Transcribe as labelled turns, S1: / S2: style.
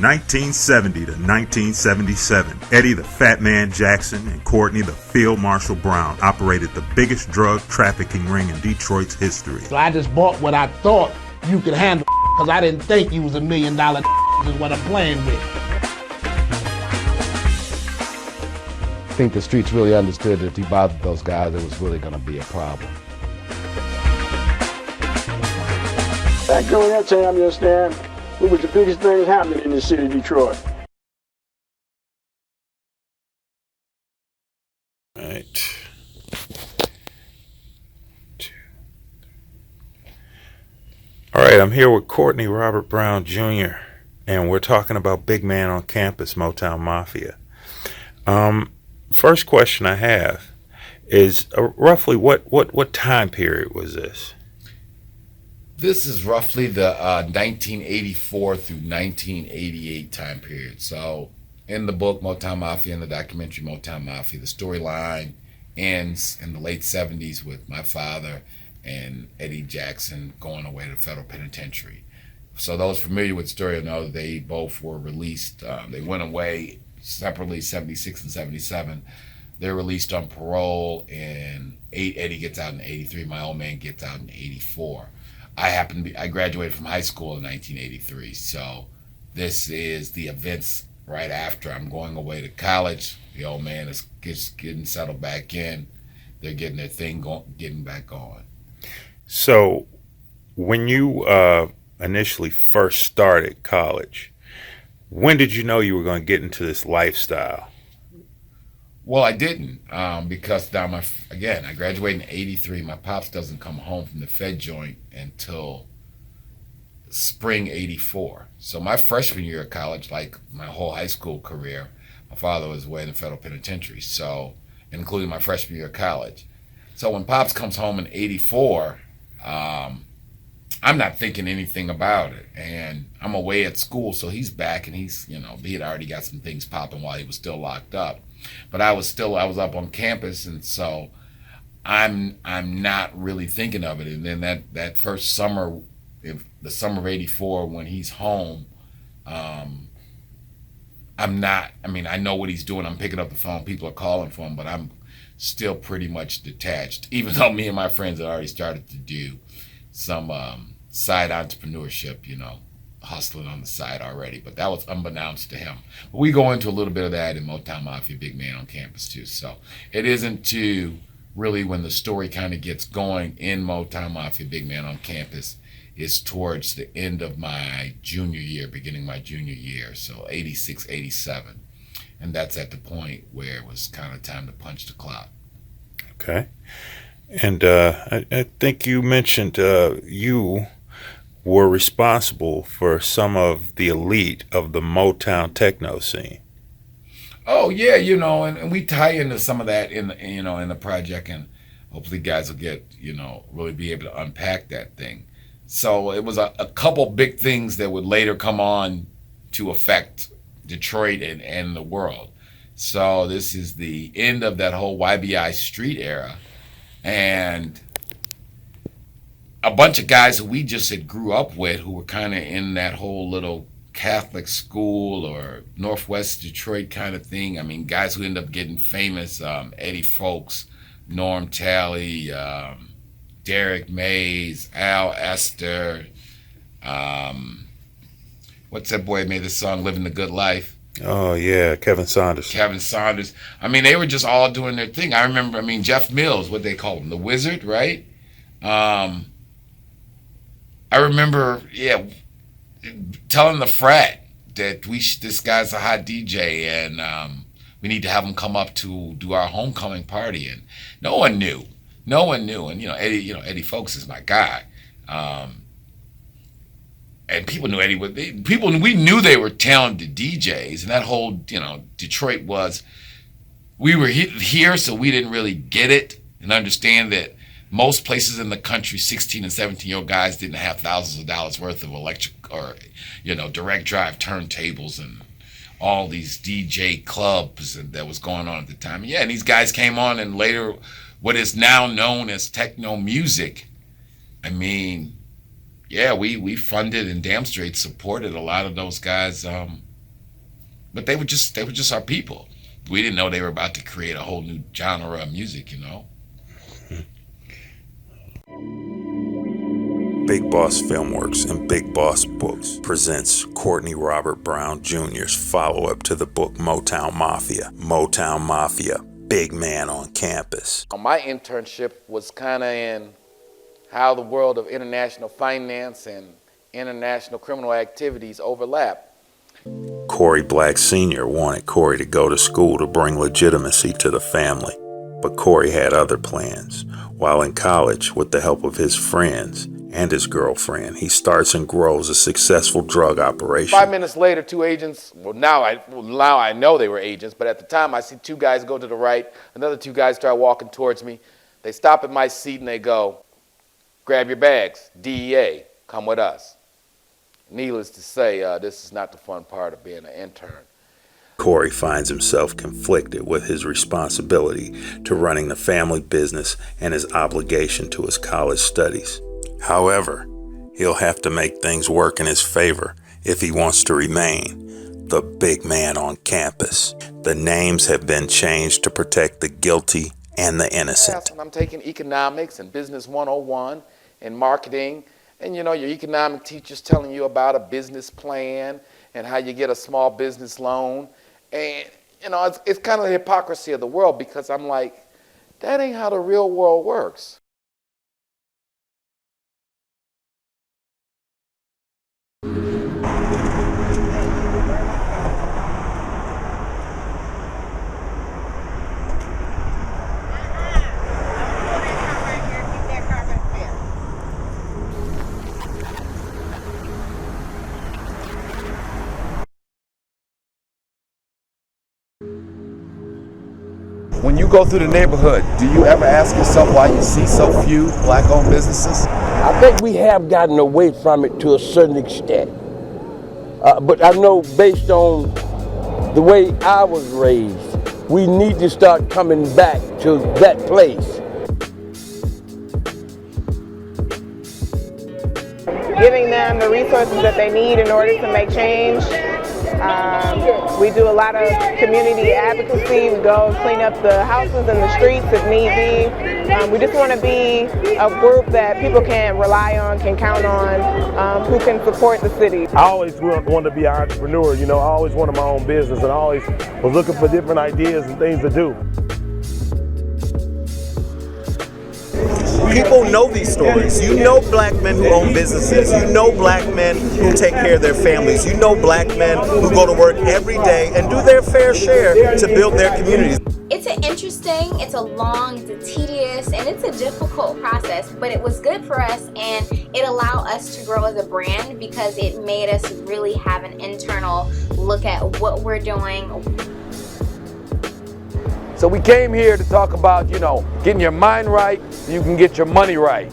S1: 1970 to 1977, Eddie the Fat Man Jackson and Courtney the Field Marshal Brown operated the biggest drug trafficking ring in Detroit's history.
S2: So I just bought what I thought you could handle, because I didn't think you was $1 million is what I'm playing with.
S3: I think the streets really understood that if he bothered those guys, it was really going to be a problem.
S4: Back during that time, you understand, it was the biggest thing happening in the city of Detroit.
S1: All right. All right, I'm here with Courtney Robert Brown Jr., and we're talking about Big Man on Campus, Motown Mafia. First question I have is roughly what time period was this?
S5: This is roughly the 1984 through 1988 time period. So in the book Motown Mafia, in the documentary Motown Mafia, the storyline ends in the late 70s with my father and Eddie Jackson going away to the federal penitentiary. So those familiar with the story know that they both were released. They went away separately, 76 and 77. They're released on parole, and Eddie gets out in 83. My old man gets out in 84. I graduated from high school in 1983, so this is the events right after I'm going away to college. The old man is just getting settled back in. They're getting their thing going, getting back on.
S1: So when you initially first started college, when did you know you were going to get into this lifestyle?
S5: Well, I didn't, because now I graduated in 83. My pops doesn't come home from the Fed joint until spring 84. So my freshman year of college, like my whole high school career, my father was away in the federal penitentiary, so including my freshman year of college. So when Pops comes home in 84, I'm not thinking anything about it. And I'm away at school, so he's back, and he had already got some things popping while he was still locked up. But I was up on campus, and so I'm not really thinking of it. And then that first summer, the summer of 84, when he's home, I know what he's doing. I'm picking up the phone, people are calling for him, but I'm still pretty much detached, even though me and my friends had already started to do some side entrepreneurship, hustling on the side already, but that was unbeknownst to him. But we go into a little bit of that in Motown Mafia, Big Man on Campus too. So it isn't too really when the story kind of gets going in Motown Mafia, Big Man on Campus is towards the end of my junior year, beginning my junior year, so 86, 87. And that's at the point where it was kind of time to punch the clock.
S1: Okay. And I think you mentioned you were responsible for some of the elite of the Motown techno scene.
S5: Oh yeah, and we tie into some of that in the project, and hopefully guys will get really be able to unpack that thing. So it was a couple big things that would later come on to affect Detroit and the world. So this is the end of that whole YBI street era, and a bunch of guys who we just had grew up with who were kind of in that whole little Catholic school or Northwest Detroit kind of thing. I mean, guys who end up getting famous, Eddie Fowlkes, Norm Talley, Derrick May, Al Esther, what's that boy made the song Living the Good Life?
S1: Oh yeah, Kevin Saunderson.
S5: I mean, they were just all doing their thing. I remember, Jeff Mills, what they called him, the Wizard, right? I remember, telling the frat that this guy's a hot DJ, and we need to have him come up to do our homecoming party, and no one knew, and Eddie Fowlkes is my guy, and people knew Eddie. We knew they were talented DJs, and that whole Detroit we were here, so we didn't really get it and understand that. Most places in the country, 16 and 17-year-old guys didn't have thousands of dollars worth of electric or, direct drive turntables and all these DJ clubs that was going on at the time. Yeah, and these guys came on, and later what is now known as techno music. We funded and damn straight supported a lot of those guys But they were just our people. We didn't know they were about to create a whole new genre of music, you know.
S1: Big Boss Filmworks and Big Boss Books presents Courtney Robert Brown Jr.'s follow-up to the book Motown Mafia. Motown Mafia, Big Man on Campus.
S6: My internship was kind of in how the world of international finance and international criminal activities overlap.
S1: Corey Black Sr. wanted Corey to go to school to bring legitimacy to the family, but Corey had other plans. While in college, with the help of his friends and his girlfriend, he starts and grows a successful drug operation.
S6: 5 minutes later, two agents, now I know they were agents, but at the time I see two guys go to the right, another two guys start walking towards me. They stop at my seat and they go, "Grab your bags, DEA, come with us." Needless to say, this is not the fun part of being an intern.
S1: Corey finds himself conflicted with his responsibility to running the family business and his obligation to his college studies. However, he'll have to make things work in his favor if he wants to remain the big man on campus. The names have been changed to protect the guilty and the innocent.
S6: I'm taking economics and business 101 and marketing. And you know, your economic teacher's telling you about a business plan and how you get a small business loan. And you know, it's kind of the hypocrisy of the world, because I'm like, that ain't how the real world works.
S7: When you go through the neighborhood, do you ever ask yourself why you see so few black-owned businesses?
S8: I think we have gotten away from it to a certain extent. But I know, based on the way I was raised, we need to start coming back to that place.
S9: Giving them the resources that they need in order to make change. We do a lot of community advocacy. We go clean up the houses and the streets if need be. We just want to be a group that people can rely on, can count on, who can support the city.
S10: I always wanted to be an entrepreneur, you know. I always wanted my own business, and I always was looking for different ideas and things to do.
S11: People know these stories. You know black men who own businesses. You know black men who take care of their families. You know black men who go to work every day and do their fair share to build their communities.
S12: It's interesting, it's a long, it's a tedious, and it's a difficult process, but it was good for us, and it allowed us to grow as a brand because it made us really have an internal look at what we're doing.
S7: So we came here to talk about, you know, getting your mind right so you can get your money right.